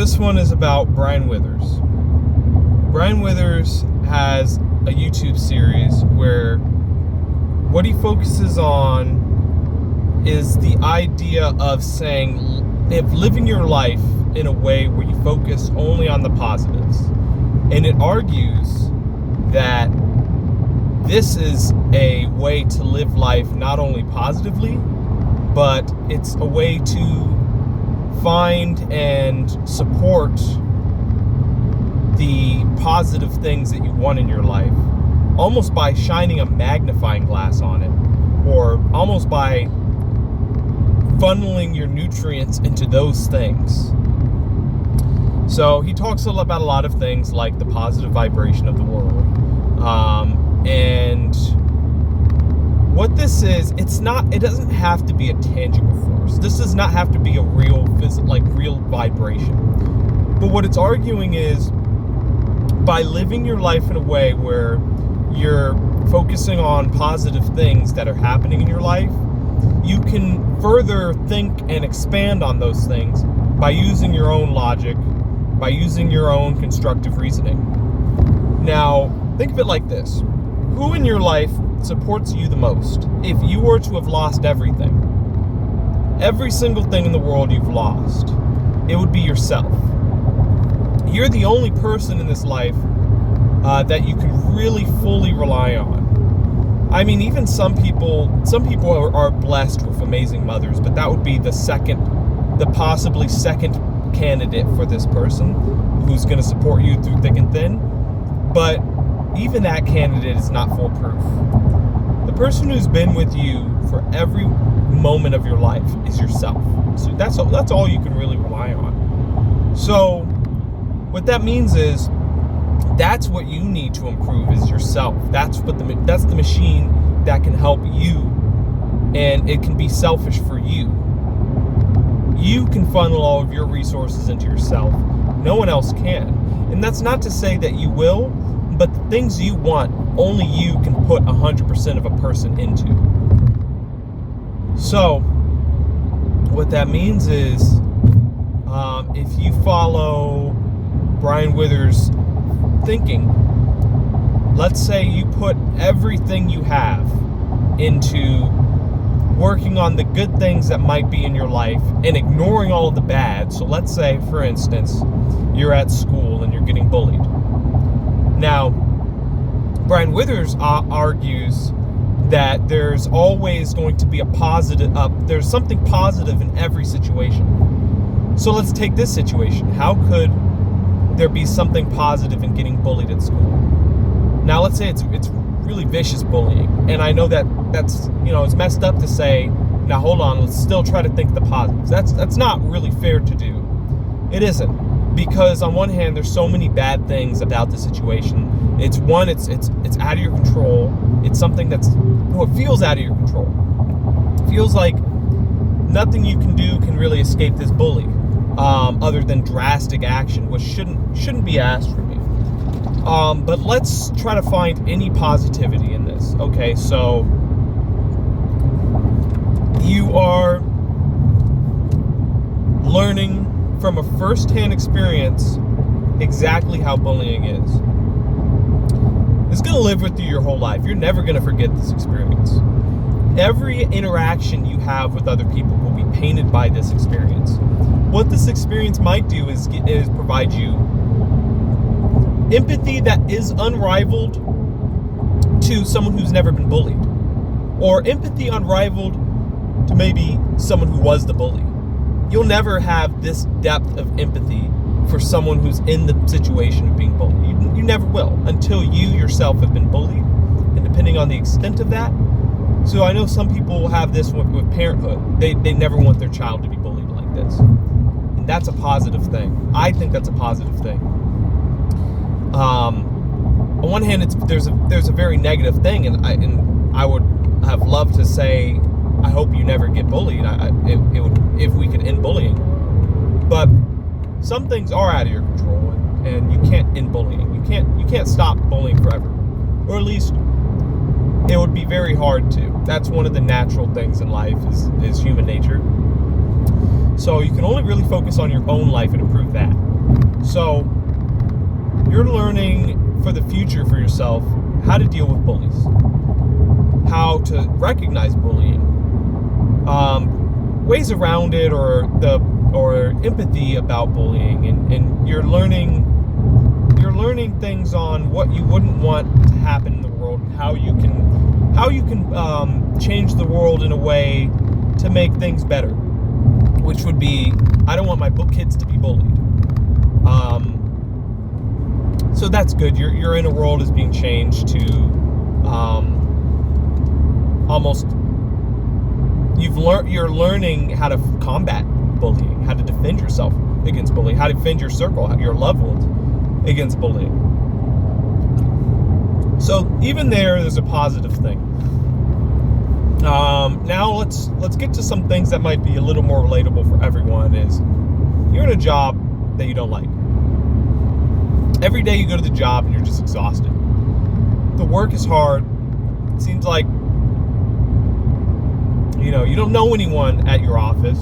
this one is about Brian Withers. Brian Withers has a YouTube series where what he focuses on is the idea of saying, if living your life in a way where you focus only on the positives. And it argues that this is a way to live life not only positively, but it's a way to find and support the positive things that you want in your life, almost by shining a magnifying glass on it, or almost by funneling your nutrients into those things. So he talks about a lot of things like the positive vibration of the world. And what this is, it doesn't have to be a tangible force. This does not have to be a real vibration. But what it's arguing is, by living your life in a way where you're focusing on positive things that are happening in your life, you can further think and expand on those things by using your own logic, by using your own constructive reasoning. Now, think of it like this. Who in your life supports you the most? If you were to have lost everything, every single thing in the world you've lost, it would be yourself. You're the only person in this life that you can really fully rely on. I mean, even some people are blessed with amazing mothers, but that would be the possibly second candidate for this person who's going to support you through thick and thin. But even that candidate is not foolproof. The person who's been with you for every moment of your life is yourself. So that's all you can really rely on. So what that means is, that's what you need to improve is yourself. That's the machine that can help you, and it can be selfish for you. You can funnel all of your resources into yourself. No one else can. And that's not to say that you will, but the things you want, only you can put 100% of a person into. So what that means is, if you follow Brian Withers' thinking, let's say you put everything you have into working on the good things that might be in your life and ignoring all of the bad. So let's say, for instance, you're at school and you're getting bullied. Now, Brian Withers argues that there's always going to be there's something positive in every situation. So let's take this situation. How could there be something positive in getting bullied at school? Now, let's say it's really vicious bullying, and I know that's it's messed up to say, now hold on, let's still try to think the positives. That's not really fair to do. It isn't, because on one hand, there's so many bad things about the situation. It's out of your control. It's something it feels out of your control. It feels like nothing you can do can really escape this bully, other than drastic action, which shouldn't be asked from you. But let's try to find any positivity in this. Okay, so you are learning from a first-hand experience exactly how bullying is. It's going to live with you your whole life. You're never going to forget this experience. Every interaction you have with other people will be painted by this experience. What this experience might do is provide you empathy that is unrivaled to someone who's never been bullied, or empathy unrivaled to maybe someone who was the bully. You'll never have this depth of empathy for someone who's in the situation of being bullied. You never will, until you yourself have been bullied, and depending on the extent of that. So I know some people have this with parenthood. They never want their child to be bullied like this. And that's a positive thing. I think that's a positive thing. On one hand, there's a very negative thing, and I would have loved to say, I hope you never get bullied. If we could end bullying, but some things are out of your control, and you can't end bullying. You can't stop bullying forever, or at least it would be very hard to. That's one of the natural things in life is human nature. So you can only really focus on your own life and improve that. So you're learning for the future for yourself how to deal with bullies, how to recognize bullying, ways around it, or empathy about bullying, and you're learning things on what you wouldn't want to happen in the world, and how you can change the world in a way to make things better, which would be, I don't want my kids to be bullied. So that's good. Your inner world is being changed to almost, you're learning how to combat bullying, how to defend yourself against bullying, how to defend your circle, your loved ones against bullying. So even there's a positive thing. Now let's get to some things that might be a little more relatable for everyone. Is you're in a job that you don't like. Every day you go to the job and you're just exhausted. The work is hard. It seems like you don't know anyone at your office.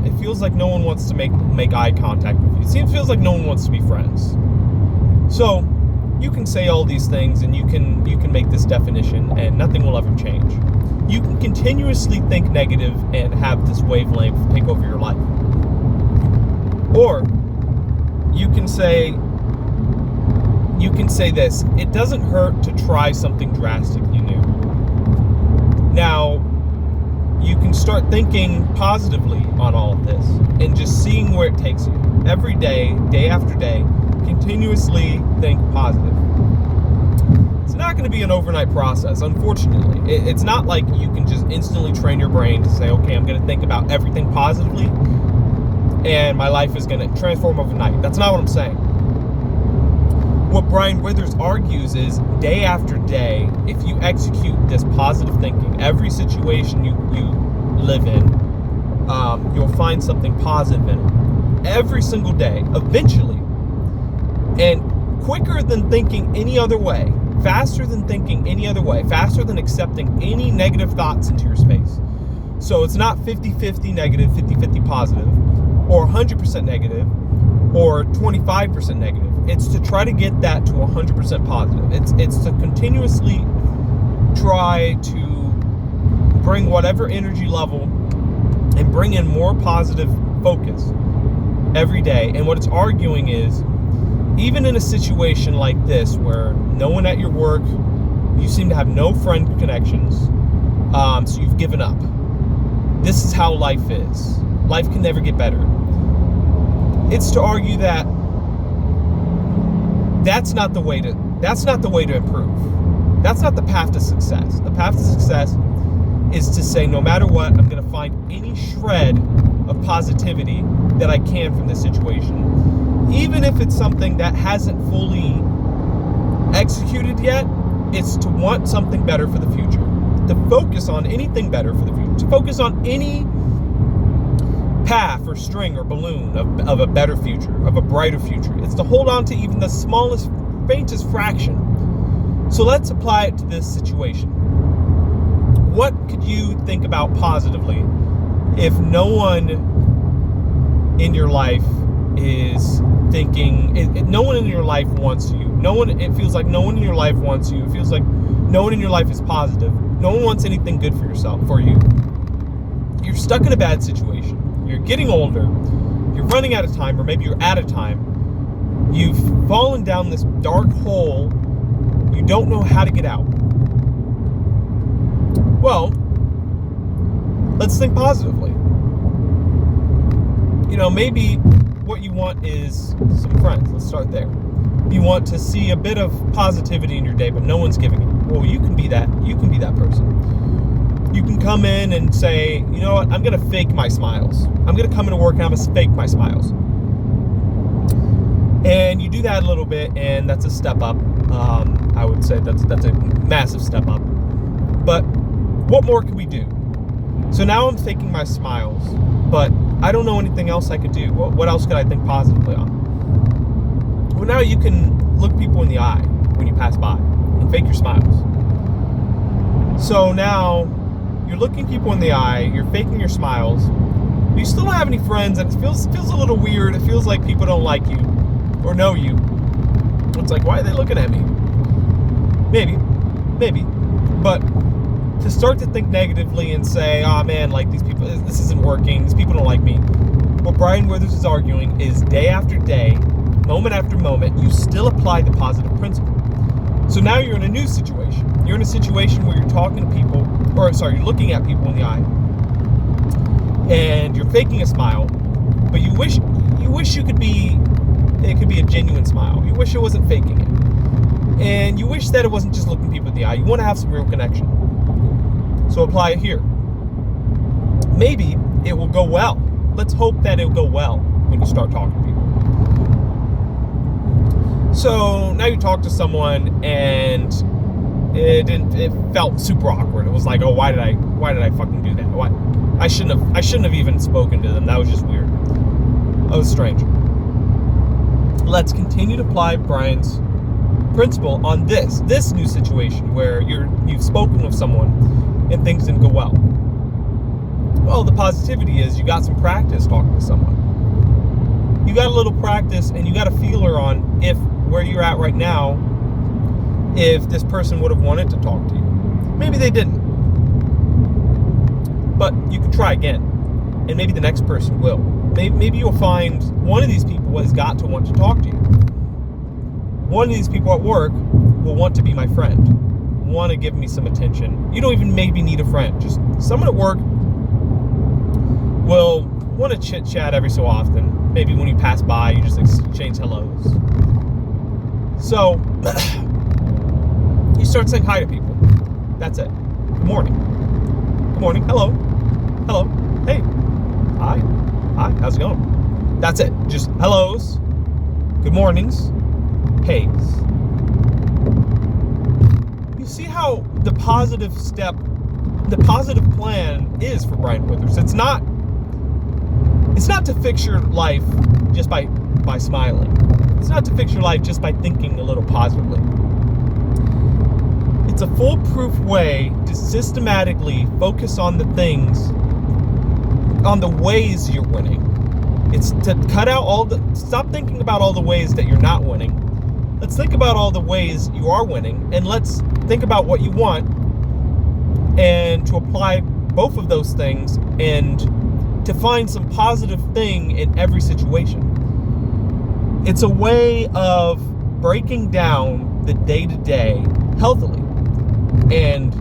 It feels like no one wants to make eye contact with you. It feels like no one wants to be friends. So you can say all these things, and you can make this definition, and nothing will ever change. You can continuously think negative and have this wavelength take over your life. Or you can say this: it doesn't hurt to try something drastically new. Now, you can start thinking positively on all of this and just seeing where it takes you. Every day, day after day, continuously think positive. It's not going to be an overnight process, unfortunately. It's not like you can just instantly train your brain to say, okay, I'm going to think about everything positively and my life is going to transform overnight. That's not what I'm saying. What Brian Withers argues is, day after day, if you execute this positive thinking, every situation you live in, you'll find something positive in it. Every single day, eventually. And quicker than thinking any other way, faster than thinking any other way, faster than accepting any negative thoughts into your space. So it's not 50-50 negative, 50-50 positive, or 100% negative, or 25% negative. It's to try to get that to 100% positive. It's to continuously try to bring whatever energy level and bring in more positive focus every day. And what it's arguing is, even in a situation like this where no one at your work, you seem to have no friend connections, so you've given up. This is how life is. Life can never get better. It's to argue that that's not the way to improve. That's not the path to success. The path to success is to say, no matter what, I'm going to find any shred of positivity that I can from this situation. Even if it's something that hasn't fully executed yet, it's to want something better for the future. To focus on anything better for the future. To focus on any path or string or balloon of a better future, of a brighter future. It's to hold on to even the smallest, faintest fraction. So let's apply it to this situation. What could you think about positively if no one in your life is thinking, no one in your life wants you. It feels like no one in your life wants you. It feels like no one in your life is positive. No one wants anything good for you. You're stuck in a bad situation. You're getting older. You're running out of time, or maybe you're out of time. You've fallen down this dark hole. You don't know how to get out. Well, let's think positively. Maybe what you want is some friends. Let's start there. You want to see a bit of positivity in your day, but no one's giving it. Well, you can be that. You can be that person. You can come in and say, you know what, I'm going to fake my smiles. I'm going to come into work and I'm going to fake my smiles. And you do that a little bit, and that's a step up. I would say that's a massive step up. But what more can we do? So now I'm faking my smiles, but I don't know anything else I could do. What else could I think positively on? Well, now you can look people in the eye when you pass by and fake your smiles. So now you're looking people in the eye, you're faking your smiles. You still don't have any friends, and it feels a little weird. It feels like people don't like you or know you. It's like, why are they looking at me? Maybe. But to start to think negatively and say, oh man, like these people, this isn't working, these people don't like me. What Brian Withers is arguing is day after day, moment after moment, you still apply the positive principle. So now you're in a new situation. You're in a situation where you're talking to people, you're looking at people in the eye, and you're faking a smile, but you wish it could be a genuine smile. You wish it wasn't faking it. And you wish that it wasn't just looking people in the eye. You want to have some real connection. So apply it here. Maybe it will go well. Let's hope that it'll go well when you start talking to people. So now you talk to someone and it felt super awkward. It was like, oh, why did I fucking do that? Why? I shouldn't have even spoken to them. That was just weird. That was strange. Let's continue to apply Brian's principle on this new situation where you've spoken with someone and things didn't go well. Well, the positivity is you got some practice talking to someone. You got a little practice and you got a feeler on if where you're at right now, if this person would have wanted to talk to you. Maybe they didn't. But you can try again. And maybe the next person will. Maybe you'll find one of these people has got to want to talk to you. One of these people at work will want to be my friend, want to give me some attention. You don't even maybe need a friend. Just someone at work will want to chit chat every so often. Maybe when you pass by, you just exchange hellos. So you start saying hi to people. That's it. Good morning. Good morning. Hello. Hello. Hey. Hi. Hi. How's it going? That's it. Just hellos. Good mornings. Hays. You see how the positive plan is for Brian Withers. It's not to fix your life just by smiling. It's not to fix your life just by thinking a little positively. It's a foolproof way to systematically focus on the ways you're winning. It's to stop thinking about all the ways that you're not winning. Let's think about all the ways you are winning, and let's think about what you want, and to apply both of those things, and to find some positive thing in every situation. It's a way of breaking down the day-to-day healthily and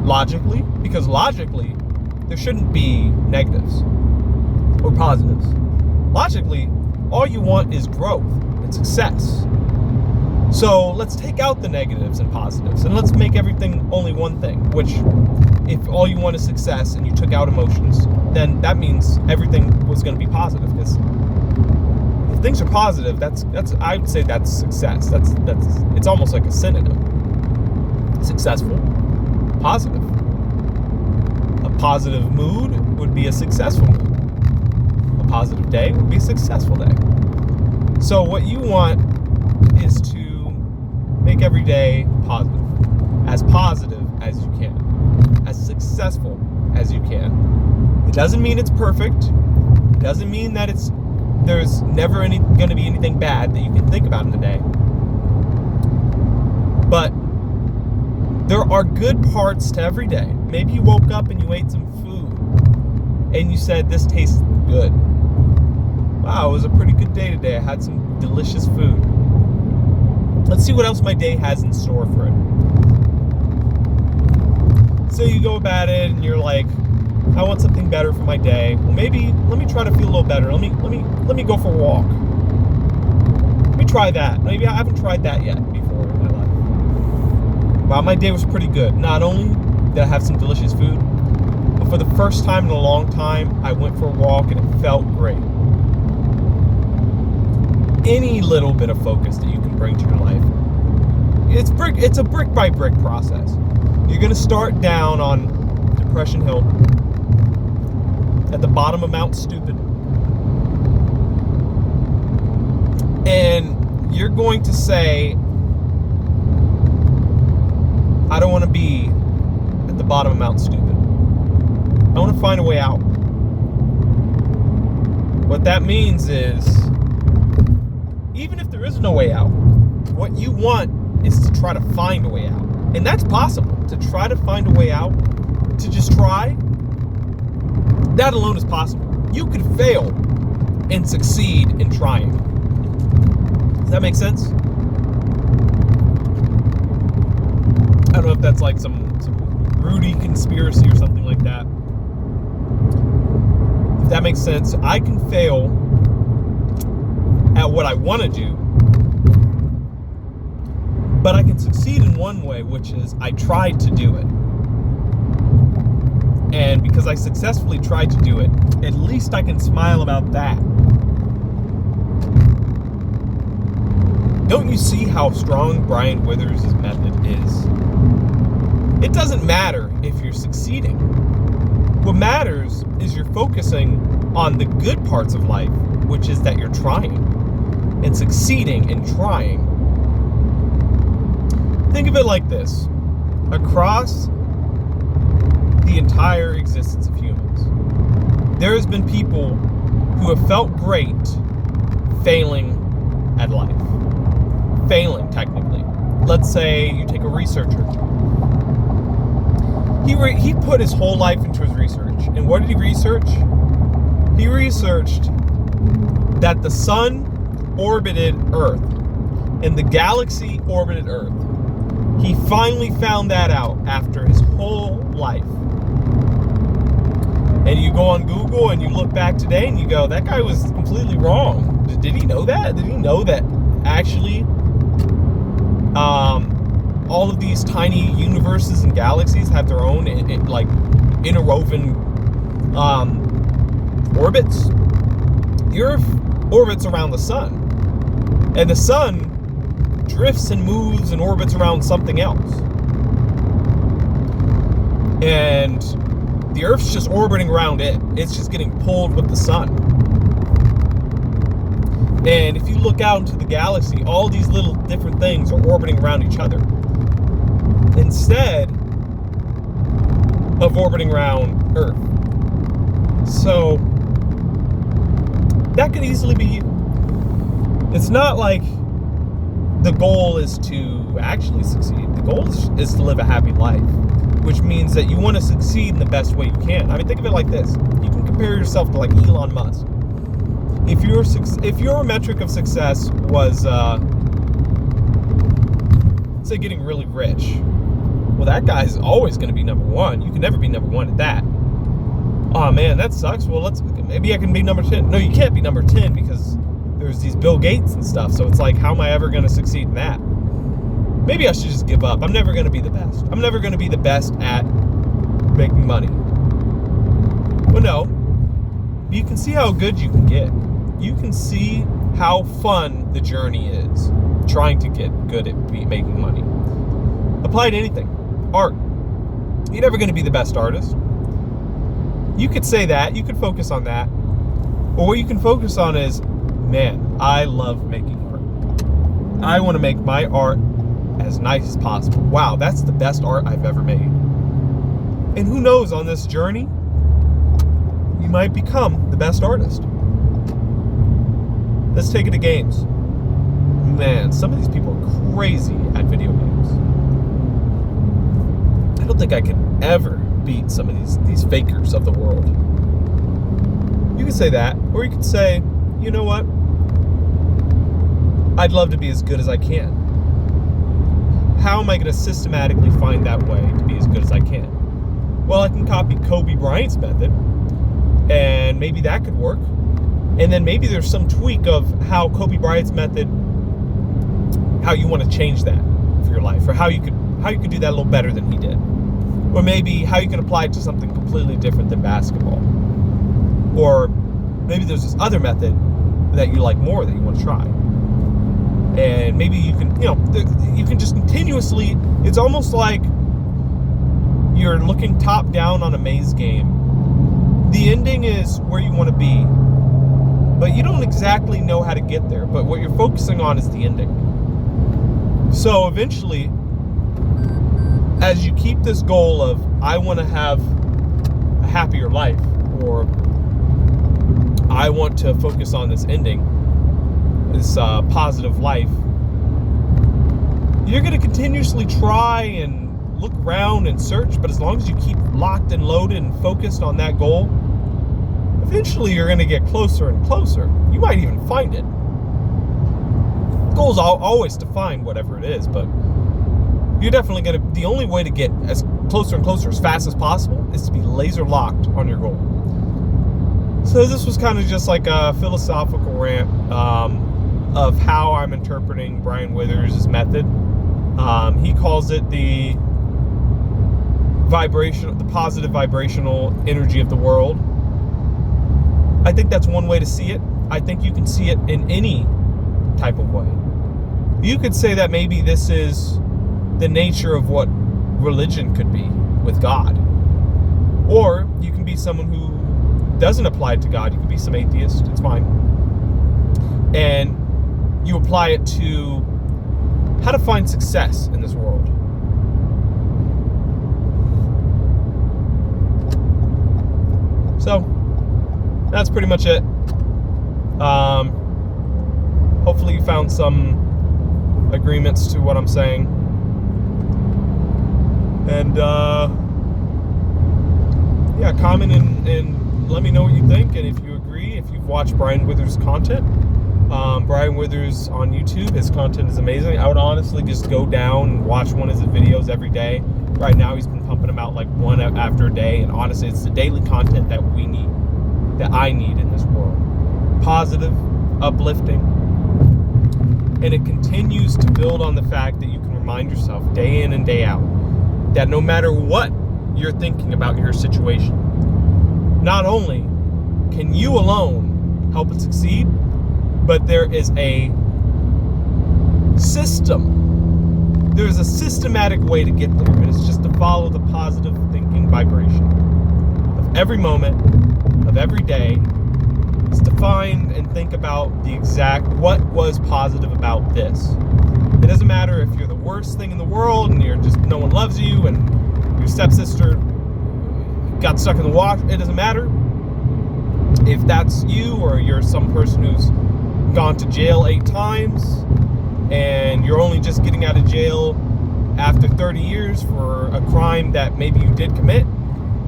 logically, because logically, there shouldn't be negatives or positives. Logically, all you want is growth and success. So let's take out the negatives and positives, and let's make everything only one thing, which if all you want is success and you took out emotions, then that means everything was going to be positive. Because if things are positive, that's I would say that's success. That's it's almost like a synonym. Successful, positive. A positive mood would be a successful mood. A positive day would be a successful day. So what you want is to make every day positive as you can, as successful as you can. It doesn't mean it's perfect. It doesn't mean that there's never going to be anything bad that you can think about in the day. But there are good parts to every day. Maybe you woke up and you ate some food and you said, this tastes good. Wow, it was a pretty good day today. I had some delicious food. Let's see what else my day has in store for it. So you go about it and you're like, I want something better for my day. Well, maybe let me try to feel a little better. Let me go for a walk. Let me try that. Maybe I haven't tried that yet before in my life. Wow, my day was pretty good. Not only did I have some delicious food, but for the first time in a long time, I went for a walk and it felt great. Any little bit of focus that you can bring to your life. It's a brick by brick process. You're going to start down on Depression Hill at the bottom of Mount Stupid. And you're going to say, I don't want to be at the bottom of Mount Stupid. I want to find a way out. What that means is, even if there is no way out, what you want is to try to find a way out. And that's possible, to try to find a way out, to just try. That alone is possible. You could fail and succeed in trying. Does that make sense? I don't know if that's like some Rudy conspiracy or something like that. If that makes sense, I can fail at what I want to do, but I can succeed in one way, which is I tried to do it. And because I successfully tried to do it, at least I can smile about that. Don't you see how strong Brian Withers' method is? It doesn't matter if you're succeeding. What matters is you're focusing on the good parts of life, which is that you're trying and succeeding and trying. Think of it like this. Across the entire existence of humans, there has been people who have felt great failing at life. Failing, technically. Let's say you take a researcher. He put his whole life into his research. And what did he research? He researched that the sun orbited Earth and the galaxy orbited Earth. He finally found that out after his whole life. And you go on Google and you look back today and you go, that guy was completely wrong. Did he know that? Did he know that actually all of these tiny universes and galaxies have their own like interwoven orbits? The Earth orbits around the sun, and the sun drifts and moves and orbits around something else. And the Earth's just orbiting around it. It's just getting pulled with the sun. And if you look out into the galaxy, all these little different things are orbiting around each other, instead of orbiting around Earth. So that could easily be you. It's not like the goal is to actually succeed. The goal is to live a happy life, which means that you want to succeed in the best way you can. I mean, think of it like this. You can compare yourself to like Elon Musk. If your metric of success was, say, getting really rich, well, that guy's always going to be number one. You can never be number one at that. Oh man, that sucks. Well, maybe I can be number 10. No, you can't be number 10 because there's these Bill Gates and stuff. So it's like, how am I ever going to succeed in that? Maybe I should just give up. I'm never going to be the best. I'm never going to be the best at making money. Well, no. You can see how good you can get. You can see how fun the journey is trying to get good at making money. Apply to anything. Art. You're never going to be the best artist. You could say that. You could focus on that. Or what you can focus on is, man, I love making art. I want to make my art as nice as possible. Wow, that's the best art I've ever made. And who knows, on this journey, you might become the best artist. Let's take it to games. Man, some of these people are crazy at video games. I don't think I could ever beat some of these fakers of the world. You could say that, or you could say, you know what? I'd love to be as good as I can. How am I going to systematically find that way to be as good as I can? Well, I can copy Kobe Bryant's method, and maybe that could work. And then maybe there's some tweak of how Kobe Bryant's method, how you want to change that for your life, or how you could do that a little better than he did. Or maybe how you can apply it to something completely different than basketball. Or maybe there's this other method that you like more that you want to try. And maybe you can, you can just continuously, it's almost like you're looking top down on a maze game. The ending is where you want to be, but you don't exactly know how to get there. But what you're focusing on is the ending. So eventually, as you keep this goal of, I want to have a happier life, or I I want to focus on this ending, this positive life, you're going to continuously try and look around and search, but as long as you keep locked and loaded and focused on that goal, eventually you're going to get closer and closer. You might even find it. The goal is always to find whatever it is, but you're definitely going to, the only way to get as closer and closer as fast as possible is to be laser locked on your goal. So this was kind of just like a philosophical rant of how I'm interpreting Brian Withers' method. He calls it the positive vibrational energy of the world. I think that's one way to see it. I think you can see it in any type of way. You could say that maybe this is the nature of what religion could be with God. Or you can be someone who doesn't apply it to God. You could be some atheist. It's fine. And you apply it to how to find success in this world. So that's pretty much it. Hopefully you found some agreements to what I'm saying. And yeah, comment and let me know what you think. And if you agree, if you've watched Brian Withers' content, Brian Withers on YouTube, his content is amazing. I would honestly just go down and watch one of his videos every day. Right now he's been pumping them out like one after a day, and honestly it's the daily content that we need, that I need in this world. Positive, uplifting, and it continues to build on the fact that you can remind yourself day in and day out that no matter what you're thinking about your situation, not only can you alone help it succeed, but there is a system. There's a systematic way to get there, and it's just to follow the positive thinking vibration of every moment, of every day. It's to find and think about the exact, what was positive about this. It doesn't matter if you're the worst thing in the world and you're just, no one loves you, and your stepsister got stuck in the water. It doesn't matter if that's you, or you're some person who's gone to jail 8 times and you're only just getting out of jail after 30 years for a crime that maybe you did commit,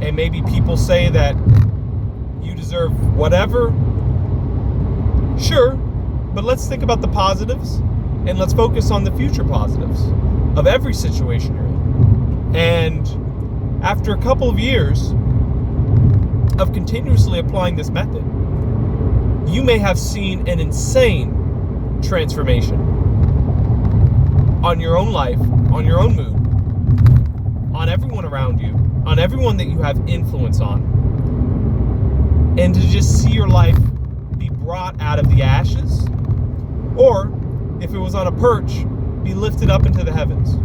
and maybe people say that you deserve whatever. Sure, but let's think about the positives, and let's focus on the future positives of every situation you're in. And after a couple of years of continuously applying this method, you may have seen an insane transformation on your own life, on your own mood, on everyone around you, on everyone that you have influence on. And to just see your life be brought out of the ashes, or if it was on a perch, be lifted up into the heavens.